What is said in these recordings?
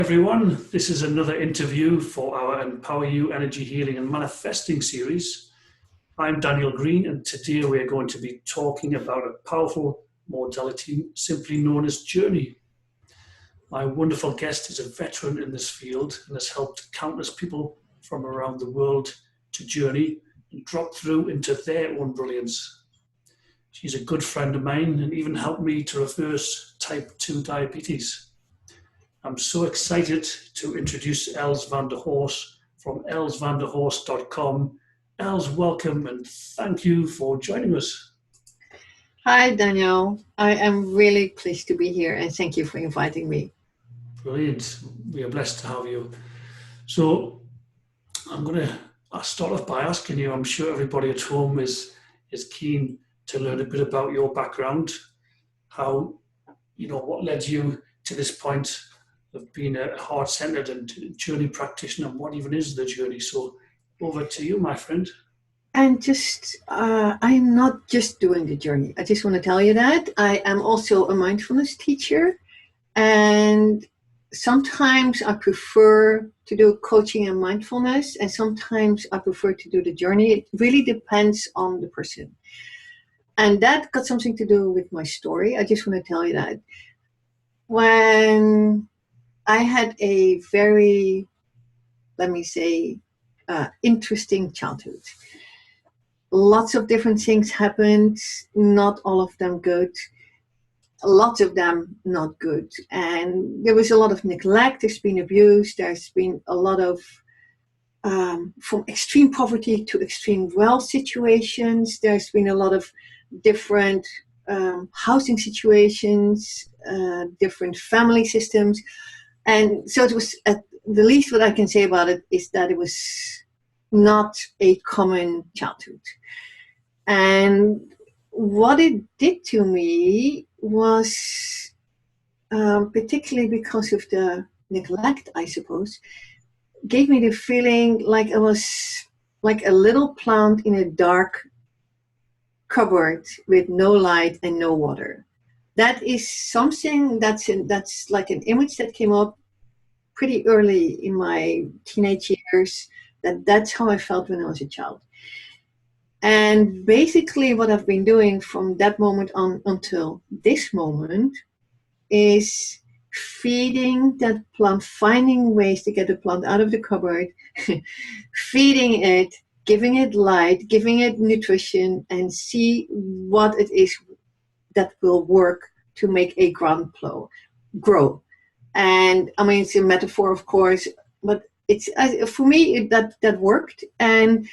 Everyone, this is another interview for our Empower You Energy Healing and Manifesting series. I'm Daniel Greene, and today we are going to be talking about a powerful modality simply known as journey. My wonderful guest is a veteran in this field and has helped countless people from around the world to journey and drop through into their own brilliance. She's a good friend of mine and even helped me to reverse type 2 diabetes. I'm so excited to introduce Els van der Horst from elsvanderhorst.com. Els, welcome and thank you for joining us. Hi, Daniel. I am really pleased to be here and thank you for inviting me. Brilliant. We are blessed to have you. So I'm going to start off by asking you, I'm sure everybody at home is keen to learn a bit about your background, how, what led you to this point of being a heart-centered and journey practitioner, and what even is the journey. So over to you, my friend. And I'm not just doing the journey. I just want to tell you that. I am also a mindfulness teacher, and sometimes I prefer to do coaching and mindfulness, and sometimes I prefer to do the journey. It really depends on the person. And that got something to do with my story. I just want to tell you that. When I had a very, interesting childhood. Lots of different things happened, not all of them good, lots of them not good. And there was a lot of neglect, there's been abuse, there's been a lot of, from extreme poverty to extreme wealth situations, there's been a lot of different housing situations, different family systems. And so it was, the least what I can say about it is that it was not a common childhood. And what it did to me was, particularly because of the neglect, I suppose, gave me the feeling like I was like a little plant in a dark cupboard with no light and no water. That is something that's like an image that came up pretty early in my teenage years. That's how I felt when I was a child. And basically what I've been doing from that moment on until this moment is feeding that plant, finding ways to get the plant out of the cupboard, feeding it, giving it light, giving it nutrition, and see what it is that will work to make a ground grow. And I mean, it's a metaphor, of course, but it's for me that worked. And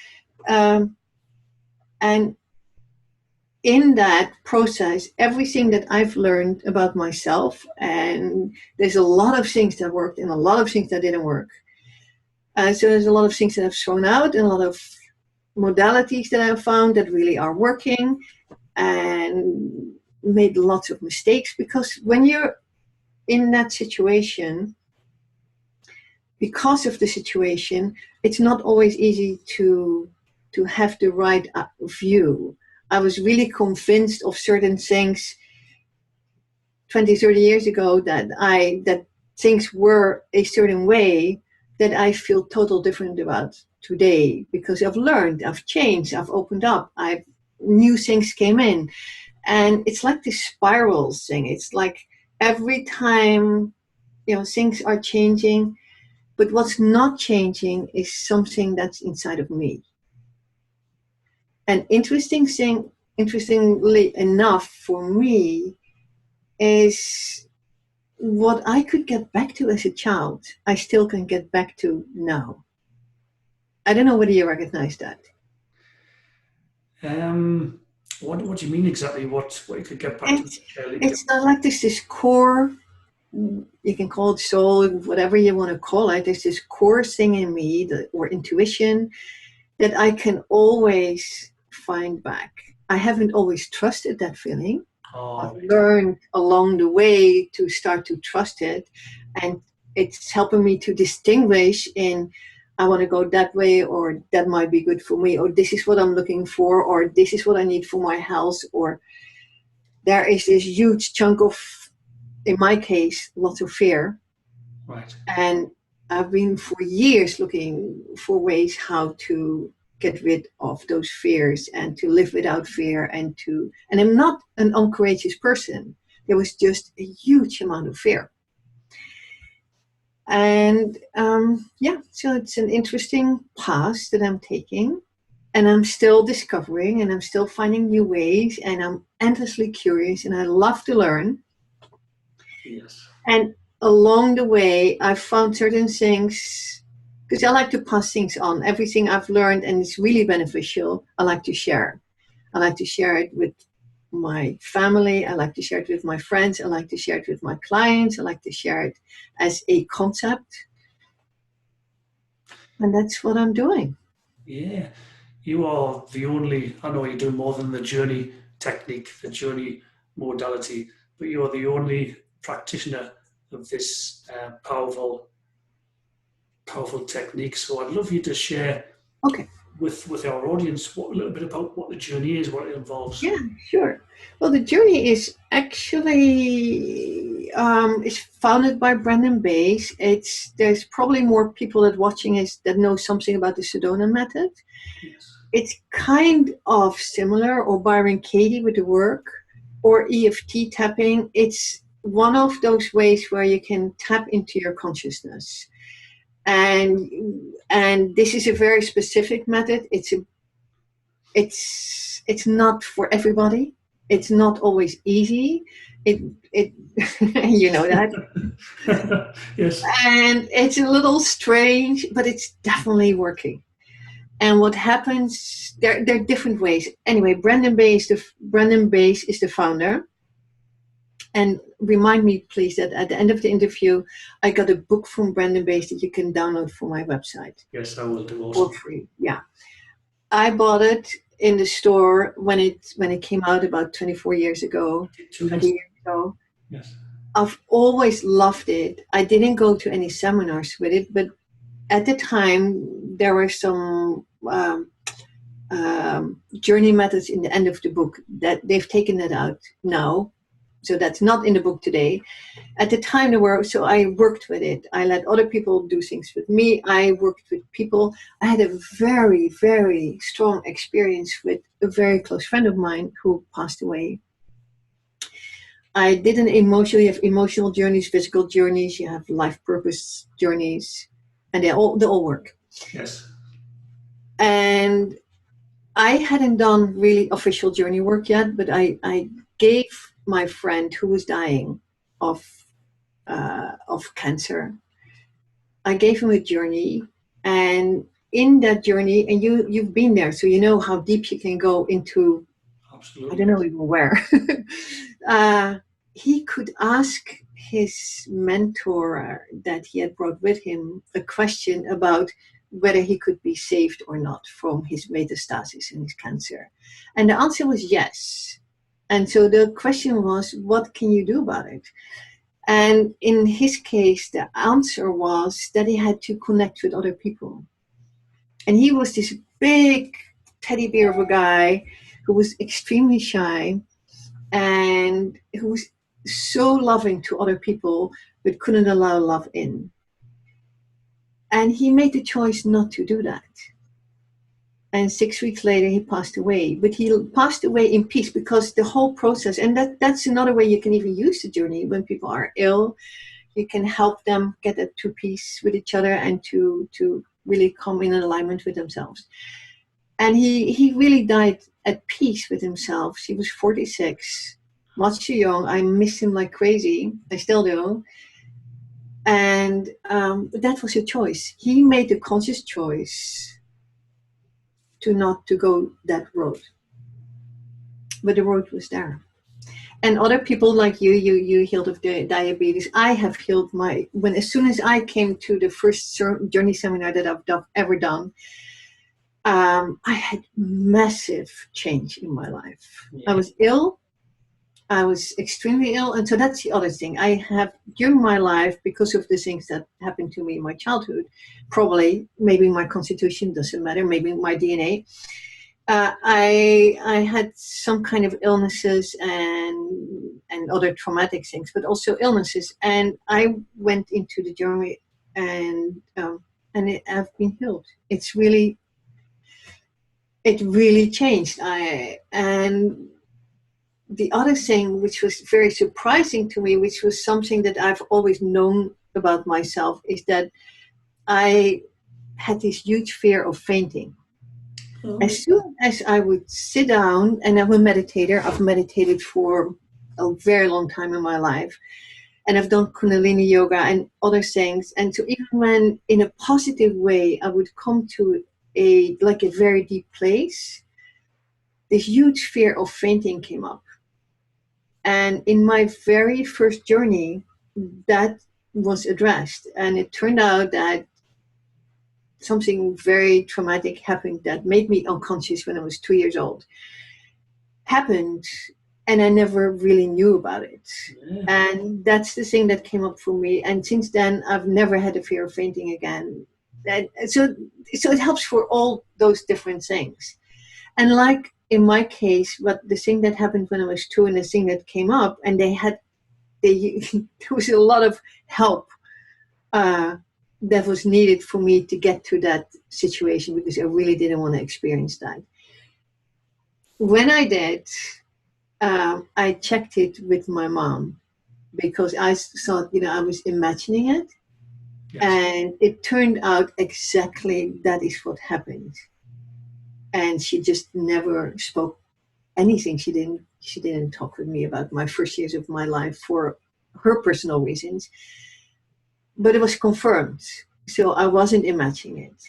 in that process, everything that I've learned about myself, and there's a lot of things that worked and a lot of things that didn't work. So there's a lot of things that I've thrown out and a lot of modalities that I've found that really are working, and made lots of mistakes, because when you're in that situation, because of the situation, it's not always easy to have the right view. I was really convinced of certain things 20, 30 years ago that things were a certain way that I feel total different about today, because I've learned, I've changed, I've opened up, new things came in. And it's like this spiral thing. It's like every time, things are changing, but what's not changing is something that's inside of me. An interestingly enough for me is what I could get back to as a child, I still can get back to now. I don't know whether you recognize that. What do you mean exactly? What you could get back to? It's not like this core, you can call it soul, whatever you want to call it. There's this core thing in me, or intuition, that I can always find back. I haven't always trusted that feeling. I've learned along the way to start to trust it, and it's helping me to distinguish in, I want to go that way, or that might be good for me, or this is what I'm looking for, or this is what I need for my health, or there is this huge chunk of, in my case, lots of fear Right. And I've been for years looking for ways how to get rid of those fears and to live without fear and I'm not an uncourageous person. There was just a huge amount of fear. And yeah, so it's an interesting path that I'm taking. And I'm still discovering and I'm still finding new ways and I'm endlessly curious and I love to learn. Yes. And along the way, I've found certain things because I like to pass things on. Everything I've learned and it's really beneficial, I like to share. I like to share it with my family. I like to share it with my friends. I like to share it with my clients. I like to share it as a concept. And that's what I'm doing. Yeah. You are the only, I know you do more than the journey technique, the journey modality, but you are the only practitioner of this powerful technique. So I'd love you to share Okay. with our audience a little bit about what the journey is, what it involves. Yeah, sure. Well, the journey is actually is founded by Brandon Bays. It's there's probably more people that watching is that know something about the Sedona method. Yes. It's kind of similar, or Byron Katie with the work, or EFT tapping. It's one of those ways where you can tap into your consciousness, and this is a very specific method. It's not for everybody. It's not always easy. It you know that, Yes. and it's a little strange, but it's definitely working. And what happens? There are different ways. Anyway, Brandon Bays is the founder. And remind me, please, that at the end of the interview, I got a book from Brandon Bays that you can download from my website Yes, I will do for also. free. Yeah. I bought it in the store when it came out about 24 years ago, 20 2 years. years ago. Yes. I've always loved it. I didn't go to any seminars with it, but at the time there were some journey methods in the end of the book that they've taken that out now. So that's not in the book today. At the time there were, so I worked with it. I let other people do things with me. I worked with people. I had a very, very strong experience with a very close friend of mine who passed away. I did an emotional, you have emotional journeys, physical journeys, you have life purpose journeys, and they all work. Yes. And I hadn't done really official journey work yet, but I gave my friend who was dying of cancer, I gave him a journey, and in that journey, and you've been there, so you know how deep you can go into. I Absolutely. don't know even where. He could ask his mentor that he had brought with him a question about whether he could be saved or not from his metastasis and his cancer, and the answer was yes. And so the question was, what can you do about it? And in his case, the answer was that he had to connect with other people. And he was this big teddy bear of a guy who was extremely shy and who was so loving to other people, but couldn't allow love in. And he made the choice not to do that. And 6 weeks later, he passed away. But he passed away in peace because the whole process, and that's another way you can even use the journey when people are ill. You can help them get to peace with each other and to really come in alignment with themselves. And he really died at peace with himself. He was 46, much too young. I miss him like crazy. I still do. And that was a choice. He made the conscious choice to not to go that road. But the road was there. And other people like you healed of the diabetes. I have healed as soon as I came to the first journey seminar that I've ever done, I had massive change in my life. Yeah. I was ill. I was extremely ill. And so that's the other thing. I have, during my life, because of the things that happened to me in my childhood, probably, maybe my constitution, doesn't matter, maybe my DNA, I had some kind of illnesses and other traumatic things, but also illnesses. And I went into the journey, and I've been healed. It really changed. And the other thing, which was very surprising to me, which was something that I've always known about myself, is that I had this huge fear of fainting. As soon as I would sit down, and I'm a meditator, I've meditated for a very long time in my life, and I've done Kundalini yoga and other things. And so even when in a positive way, I would come to a very deep place, this huge fear of fainting came up. And in my very first journey, that was addressed. And it turned out that something very traumatic happened that made me unconscious when I was 2 years old. Happened, and I never really knew about it. Yeah. And that's the thing that came up for me. And since then, I've never had a fear of fainting again. And so it helps for all those different things. And like in my case, what the thing that happened when I was 2 and the thing that came up, and there was a lot of help that was needed for me to get to that situation, because I really didn't want to experience that. When I did, I checked it with my mom, because I thought, I was imagining it. Yes. And it turned out exactly that is what happened. And she just never spoke anything. She didn't talk with me about my first years of my life for her personal reasons. But it was confirmed. So I wasn't imagining it.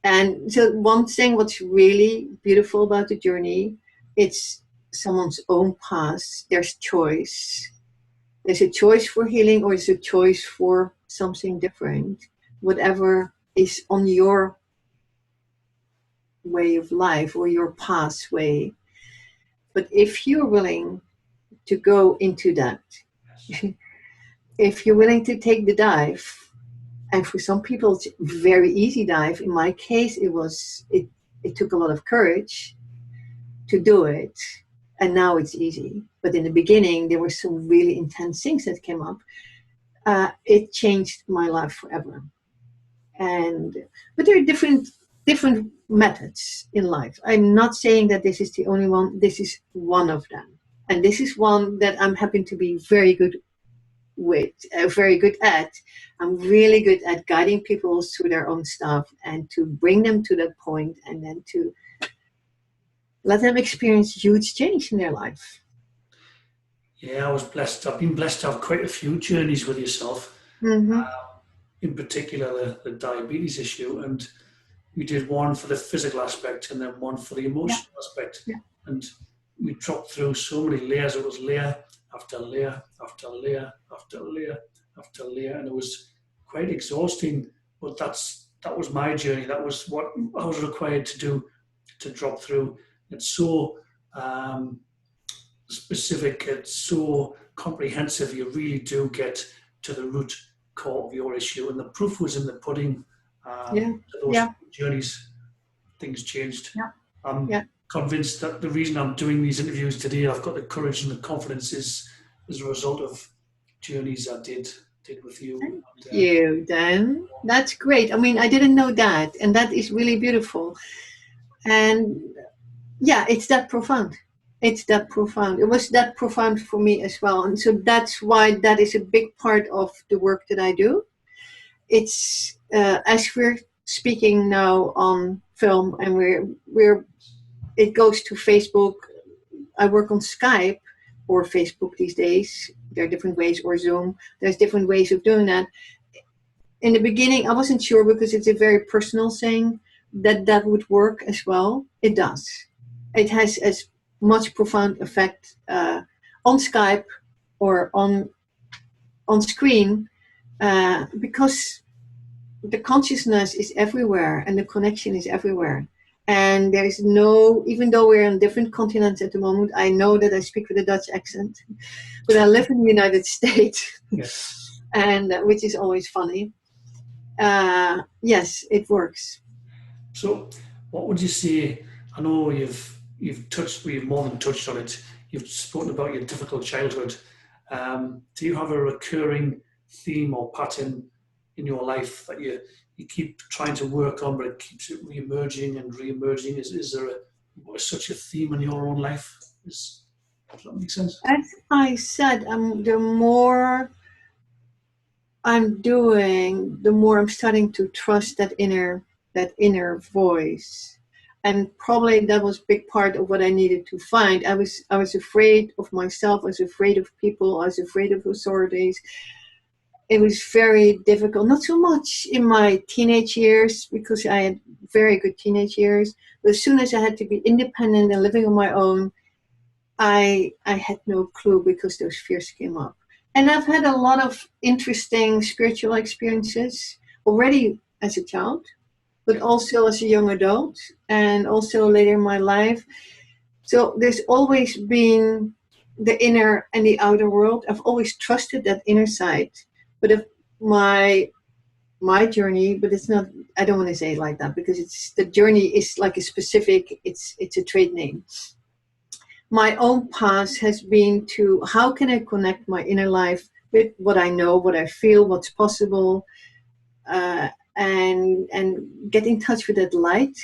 And so one thing what's really beautiful about the journey, it's someone's own path. There's choice. There's a choice for healing, or there's a choice for something different. Whatever is on your way of life or your pathway. But if you're willing to go into that, if you're willing to take the dive, and for some people it's a very easy dive. In my case, it took a lot of courage to do it, and now it's easy. But in the beginning, there were some really intense things that came up. It changed my life forever. But there are different methods in life. I'm not saying that this is the only one. This is one of them, and this is one that I'm happy to be very good at. I'm really good at guiding people through their own stuff and to bring them to that point, and then to let them experience huge change in their life. Yeah, I was blessed. I've been blessed to have quite a few journeys with yourself. Mm-hmm. In particular, the diabetes issue, and we did one for the physical aspect and then one for the emotional aspect. Yeah. And we dropped through so many layers. It was layer after layer after layer after layer after layer, and it was quite exhausting. But that was my journey. That was what I was required to do, to drop through. It's so specific. It's so comprehensive. You really do get to the root core of your issue, and the proof was in the pudding. Those journeys, things changed. I'm convinced that the reason I'm doing these interviews today, I've got the courage and the confidence, is a result of journeys I did with you. Thank you, Dan. That's great. I mean, I didn't know that, and that is really beautiful. And it's that profound. It's that profound. It was that profound for me as well. And so that's why that is a big part of the work that I do. It's as we're speaking now on film, and it goes to Facebook. I work on Skype or Facebook these days. There are different ways, or Zoom. There's different ways of doing that. In the beginning, I wasn't sure, because it's a very personal thing, that would work as well. It does. It has as much profound effect on Skype or on screen, because the consciousness is everywhere and the connection is everywhere. And there is even though we're on different continents at the moment, I know that I speak with a Dutch accent, but I live in the United States, and which is always funny. Yes, it works. So what would you say I know we've more than touched on it. You've spoken about your difficult childhood. Do you have a recurring theme or pattern in your life that you keep trying to work on, but it keeps it re-emerging and re-emerging? Is there such a theme in your own life? Does that make sense? As I said, the more I'm doing, the more I'm starting to trust that inner voice. And probably that was a big part of what I needed to find. I was afraid of myself, I was afraid of people, I was afraid of authorities. It was very difficult, not so much in my teenage years, because I had very good teenage years. But as soon as I had to be independent and living on my own, I had no clue, because those fears came up. And I've had a lot of interesting spiritual experiences already as a child, but Yeah. also as a young adult, and also later in my life. So there's always been the inner and the outer world. I've always trusted that inner side. But if my journey, but it's not, I don't want to say it like that, because it's, the journey is like a specific, it's a trade name. My own path has been to, how can I connect my inner life with what I know, what I feel, what's possible, and get in touch with that light.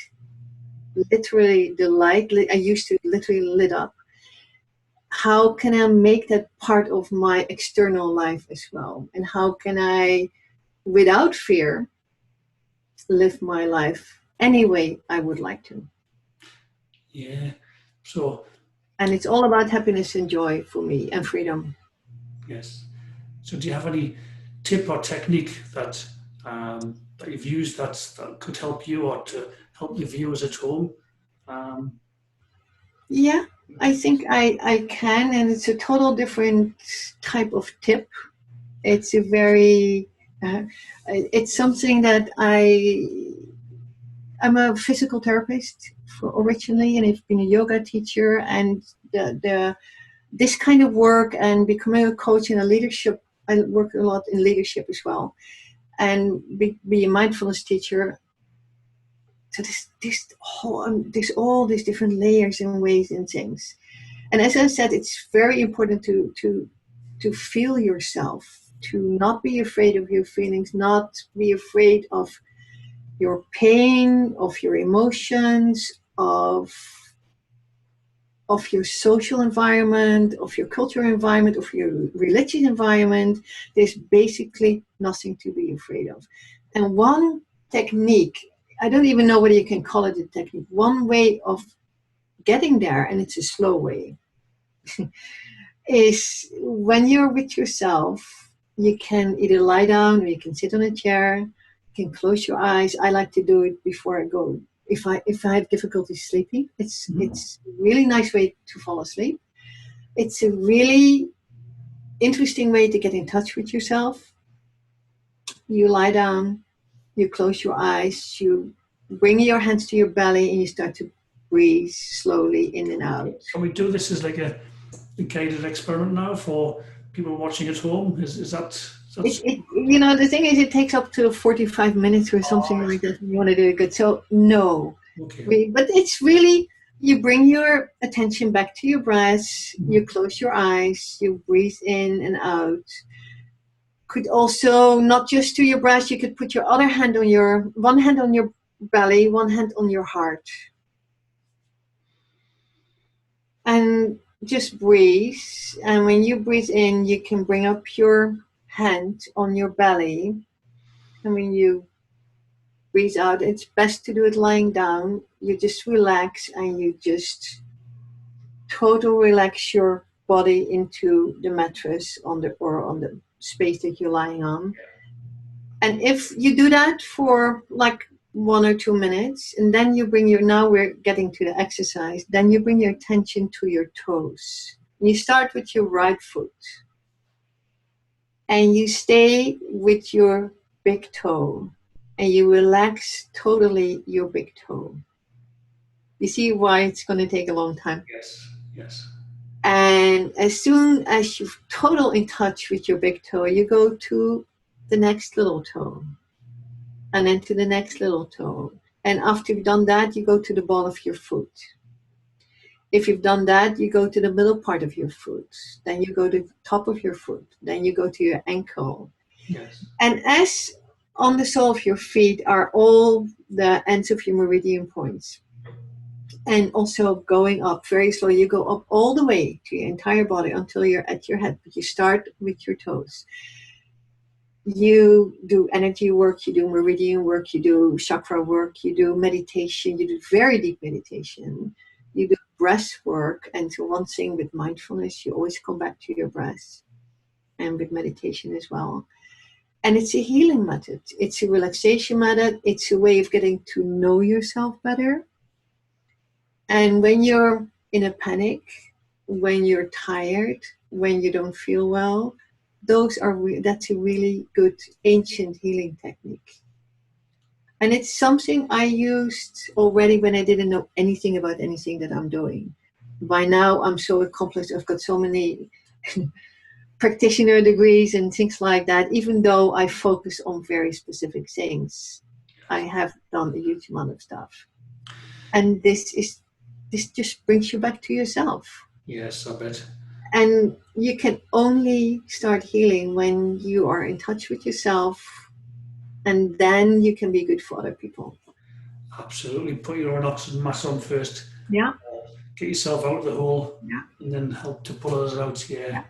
Literally, the light I used to literally lit up. How can I make that part of my external life as well? And how can I, without fear, live my life any way I would like to? Yeah. So, And it's all about happiness and joy for me, and freedom. yes. So, do you have any tip or technique that you've used that could help you or to help the viewers at home? Um, Yeah, I think I can, and it's a total different type of tip. It's a very, it's something that I'm a physical therapist originally, and I've been a yoga teacher, and this kind of work and becoming a coach and a leadership. I work a lot in leadership as well, and be a mindfulness teacher. So there's all these different layers and ways and things. And as I said, it's very important to feel yourself, to not be afraid of your feelings, not be afraid of your pain, of your emotions, of your social environment, of your cultural environment, of your religious environment. There's basically nothing to be afraid of. And one technique, I don't even know whether you can call it a technique, one way of getting there, and it's a slow way, is when you're with yourself, you can either lie down or you can sit on a chair, you can close your eyes. I like to do it before I go. If I have difficulty sleeping, it's a really nice way to fall asleep. It's a really interesting way to get in touch with yourself. You lie down, you close your eyes, you bring your hands to your belly, and you start to breathe slowly in and out. can we do this as like a guided experiment now for people watching at home? That's The thing is, it takes up to 45 minutes or something like that. You want to do it good. So, no. okay? But it's really, you bring your attention back to your breath, you close your eyes, you breathe in and out. Could also, not just to your breath, you could put your other hand on one hand on your belly, one hand on your heart. And just breathe. And when you breathe in, you can bring up your hand on your belly. And when you breathe out, it's best to do it lying down. You just relax, and you just total relax your body into the mattress on the space that you're lying on. And if you do that for like 1 or 2 minutes, and then now we're getting to the exercise, then you bring your attention to your toes. You start with your right foot, and you stay with your big toe, and you relax totally your big toe. You see why it's going to take a long time? Yes, yes. And as soon as you're total in touch with your big toe, you go to the next little toe, and then to the next little toe. And after you've done that, you go to the ball of your foot. If you've done that, you go to the middle part of your foot. Then you go to the top of your foot. Then you go to your ankle. Yes. And as on the sole of your feet are all the ends of your meridian points. And also going up very slowly. You go up all the way to your entire body until you're at your head. But you start with your toes. You do energy work, you do meridian work, you do chakra work, you do meditation, you do very deep meditation, you do breath work. And so one thing with mindfulness, you always come back to your breath, and with meditation as well. And it's a healing method. It's a relaxation method. It's a way of getting to know yourself better. And when you're in a panic, when you're tired, when you don't feel well, that's a really good ancient healing technique. And it's something I used already when I didn't know anything about anything that I'm doing. By now, I'm so accomplished. I've got so many practitioner degrees and things like that. Even though I focus on very specific things, I have done a huge amount of stuff. And this just brings you back to yourself. Yes, I bet. And you can only start healing when you are in touch with yourself, and then you can be good for other people. Absolutely. Put your own oxygen mask on first. Yeah. Get yourself out of the hole. Yeah. And then help to pull others out. Yeah.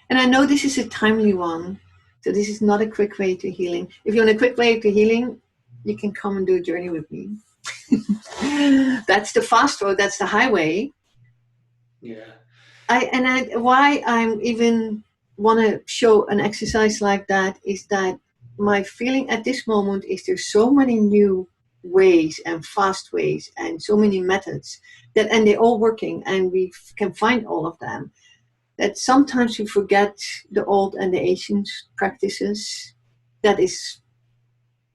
And I know this is a timely one. So this is not a quick way to healing. If you want a quick way to healing, you can come and do a journey with me. That's the fast road. That's the highway. Yeah. Why I'm even want to show an exercise like that is that my feeling at this moment is there's so many new ways and fast ways and so many methods and they're all working, and we can find all of them, that sometimes we forget the old and the ancient practices. That is,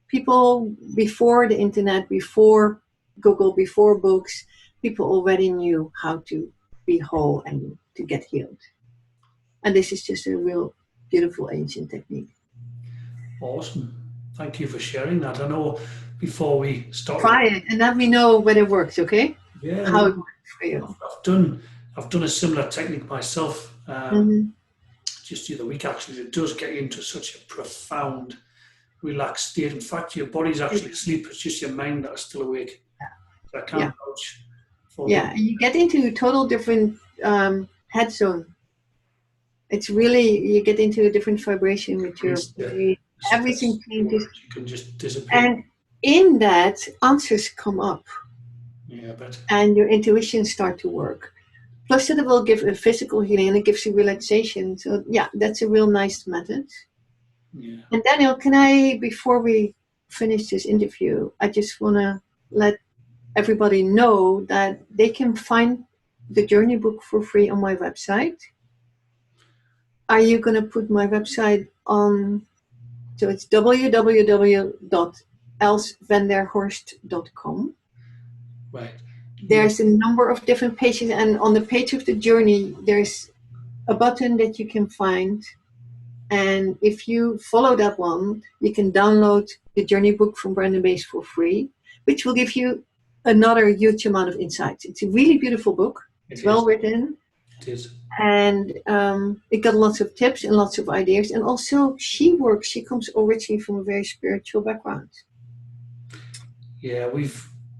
people before the internet, before Google, before books, people already knew how to be whole and to get healed. And this is just a real beautiful ancient technique. Awesome. Thank you for sharing that. I know before we start, try it and let me know when it works, okay? Yeah. How it works for you. I've done a similar technique myself just the other week. Actually, it does get you into such a profound, relaxed state. In fact, your body's actually asleep. It's just your mind that is still awake. So I can't vouch for and you get into a total different head zone. It's really, you get into a different vibration with your body. Everything changes. You can just disappear. And in that, answers come up. Yeah, I bet. And your intuition start to work. Plus that it will give a physical healing, and it gives you relaxation. So yeah, that's a real nice method. Yeah. And Daniel, can I, before we finish this interview, I just want to let everybody know that they can find the journey book for free on my website. Are you going to put my website on? So it's www.elsvanderhorst.com. Right. There's a number of different pages, and on the page of the journey, there's a button that you can find. And if you follow that one, you can download the journey book from Brandon Base for free, which will give you another huge amount of insights. It's a really beautiful book. It's well written. It is. And it got lots of tips and lots of ideas. And also she comes originally from a very spiritual background. Yeah, we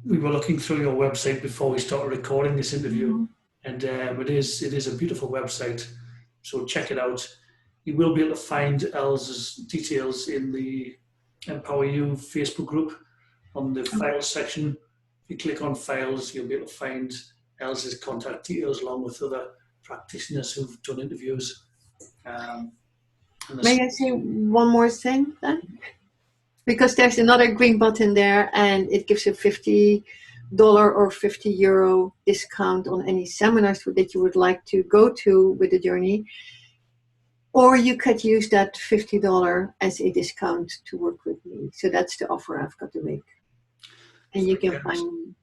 were looking through your website before we started recording this interview. And it is a beautiful website. So check it out. You will be able to find Elle's details in the EmPowerU Facebook group on the files section. If you click on files, you'll be able to find Elle's contact details along with other practitioners who've done interviews. May I say one more thing then? Because there's another green button there, and it gives a $50 or €50 discount on any seminars that you would like to go to with the journey. Or you could use that $50 as a discount to work with me. So that's the offer I've got to make. And you can find,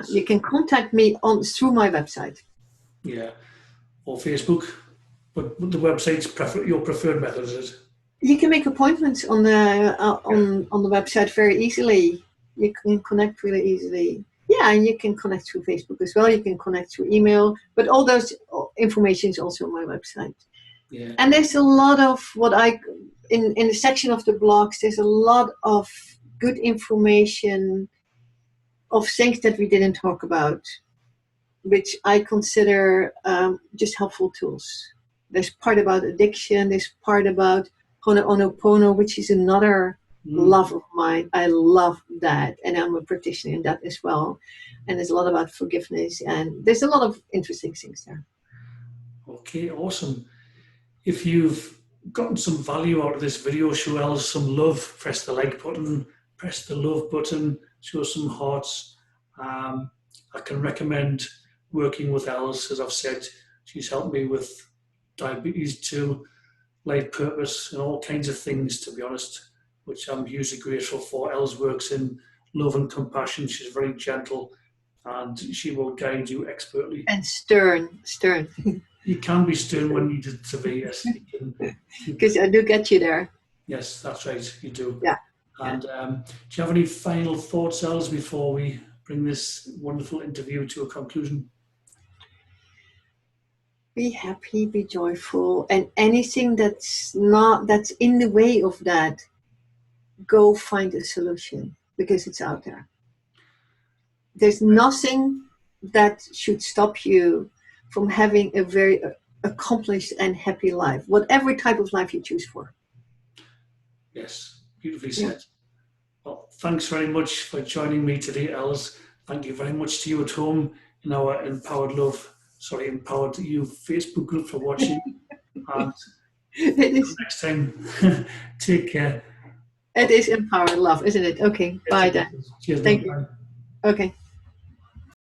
you can contact me through my website. Yeah. Or Facebook, but the website's your preferred method, is it? You can make appointments on the website very easily. You can connect really easily. Yeah, and you can connect through Facebook as well. You can connect through email, but all those information is also on my website. Yeah. And there's a lot of in the section of the blogs, there's a lot of good information of things that we didn't talk about, which I consider just helpful tools. There's part about addiction, there's part about Ho'oponopono, which is another love of mine. I love that, and I'm a practitioner in that as well. And there's a lot about forgiveness, and there's a lot of interesting things there. Okay, awesome. If you've gotten some value out of this video, show Els some love, press the like button, press the love button, show some hearts. I can recommend working with Els. As I've said, she's helped me with diabetes too, life purpose, and all kinds of things, to be honest, which I'm hugely grateful for. Els works in love and compassion. She's very gentle, and she will guide you expertly. And stern. You can be stern when needed to be, yes. Because I do get you there. Yes, that's right, you do. Yeah. And do you have any final thoughts, Els, before we bring this wonderful interview to a conclusion? Be happy, be joyful, and anything that's in the way of that, go find a solution, because it's out there. There's nothing that should stop you from having a very accomplished and happy life, whatever type of life you choose for. Yes, beautifully said. Well, thanks very much for joining me today, Els. Thank you very much to you at home in our Empowered You Facebook group for watching. And next time, take care. It is Empowered Love, isn't it? Okay, bye then. Cheers. Thank you. Okay.